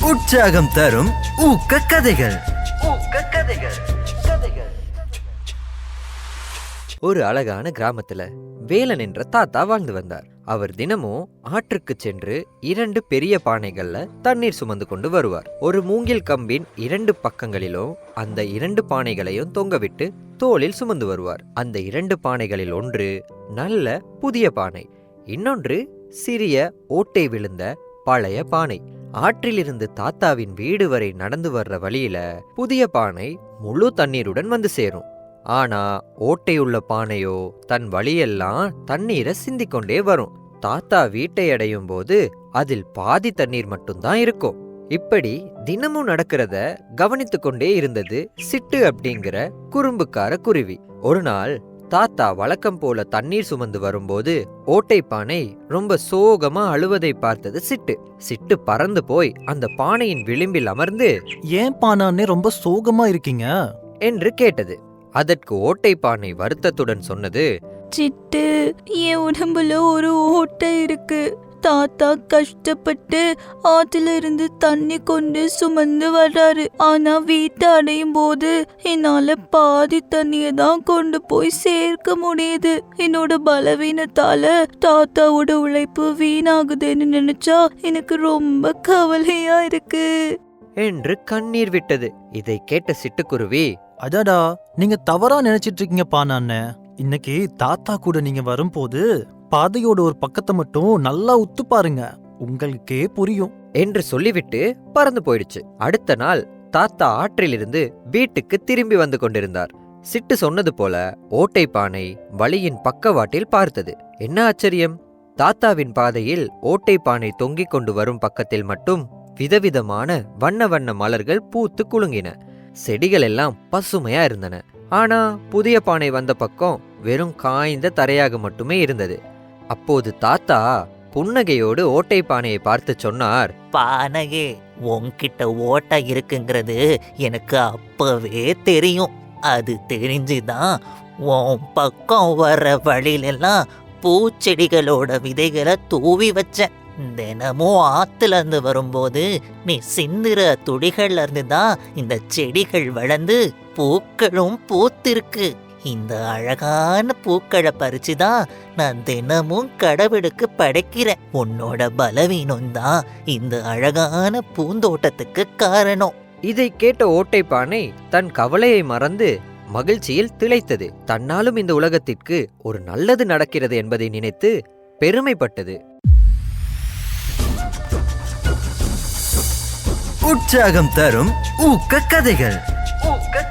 உற்சாகம் தரும் ஊக்க கதைகள். ஊக்க கதைகள். ஒரு அழகான கிராமத்துல வேலன் என்ற தாத்தா வாழ்ந்து வந்தார். அவர் தினமும் ஆற்றுக்கு சென்று 2 பெரிய பானைகள்ல தண்ணீர் சுமந்து கொண்டு வருவார். ஒரு மூங்கில் கம்பின் 2 பக்கங்களிலும் அந்த 2 பானைகளையும் தொங்கவிட்டு தோளில் சுமந்து வருவார். அந்த 2 பானைகளில் ஒன்று நல்ல புதிய பானை, இன்னொன்று சிறிய ஓட்டை விழுந்த பழைய பானை. ஆற்றிலிருந்து தாத்தாவின் வீடு வரை நடந்து வர்ற வழியில புதிய பானை முழு தண்ணீருடன் வந்து சேரும். ஆனா ஓட்டையுள்ள பானையோ தன் வழியெல்லாம் தண்ணீரை சிந்திக்கொண்டே வரும். தாத்தா வீட்டை அடையும் போது அதில் பாதி தண்ணீர் மட்டும்தான் இருக்கும். இப்படி தினமும் நடக்கிறத கவனித்து கொண்டே இருந்தது சிட்டு அப்படிங்கிற குறும்புக்கார குருவி. ஒரு நாள் தாத்தா வழக்கம் போல தண்ணீர் சுமந்து வரும்போது ஓட்டை பானை ரொம்ப சோகமா அழுவதை பார்த்தது சிட்டு. சிட்டு பறந்து போய் அந்த பானையின் விளிம்பில் அமர்ந்து, ஏன் பானானே ரொம்ப சோகமா இருக்கீங்க என்று கேட்டது. அதற்கு ஓட்டை பானை வருத்தத்துடன் சொன்னது, சிட்டு, என் உடம்புல ஒரு ஓட்டை இருக்கு. தாத்தா கஷ்டப்பட்டு ஆத்துல இருந்து தண்ணி கொண்டு சுமந்து வர்றாரு. ஆனா வீட்டை அடையும் போது என்னால பாதி தண்ணியை தான் கொண்டு போய் சேர்க்க முடியுது. என்னோட பலவீனத்தால தாத்தாவோட உழைப்பு வீணாகுதுன்னு நினைச்சா எனக்கு ரொம்ப கவலையா இருக்கு என்று கண்ணீர் விட்டது. இதை கேட்ட சிட்டுக்குருவி, அடடா, நீங்க தவறா நினைச்சிட்டு இருக்கீங்க பானான்னு. இன்னைக்கு தாத்தா கூட நீங்க வரும்போது பாதையோட ஒரு பக்கத்தை மட்டும் நல்லா உத்து பாருங்க, உங்களுக்கே புரியும் என்று சொல்லிவிட்டு பறந்து போயிடுச்சு. அடுத்த நாள் தாத்தா ஆற்றிலிருந்து வீட்டுக்கு திரும்பி வந்து கொண்டிருந்தார். சிட்டு சொன்னது போல ஓட்டை பானை வழியின் பக்கவாட்டில் பார்த்தது. என்ன ஆச்சரியம்! தாத்தாவின் பாதையில் ஓட்டை பானை தொங்கிக் கொண்டு வரும் பக்கத்தில் மட்டும் விதவிதமான வண்ண வண்ண மலர்கள் பூத்து குலுங்கின. செடிகள் எல்லாம் பசுமையா இருந்தன. ஆனா புதிய பானை வந்த பக்கம் வெறும் காய்ந்த தரையாக மட்டுமே இருந்தது. அப்போது தாத்தா புன்னகையோடு ஓட்டை பானையை பார்த்து சொன்னார், பானையே, உன்கிட்ட ஓட்டை இருக்குங்கிறது எனக்கு அப்பவே தெரியும். அது தெரிஞ்சுதான் உன் பக்கம் வர்ற வழியிலெல்லாம் பூச்செடிகளோட விதைகளை தூவி வச்சேன். தினமும் ஆத்துல இருந்து வரும்போது நீ சிந்துற துடிகள்ல இருந்து தான் இந்த செடிகள் வளர்ந்து பூக்களும் பூத்திருக்கு. இந்த அழகான பூக்களை பறிச்சுதான் நான் தினமும் கடவுளுக்கு படைக்கிறேன். உன்னோட பலவீனம் தான் இந்த அழகான பூந்தோட்டத்துக்கு காரணம். இதை கேட்ட ஓட்டை பானை தன் கவலையை மறந்து மகிழ்ச்சியில் திளைத்தது. தன்னாலும் இந்த உலகத்திற்கு ஒரு நல்லது நடக்கிறது என்பதை நினைத்து பெருமைப்பட்டது. உற்சாகம் தரும் ஊக்க கதைகள். ஊக்க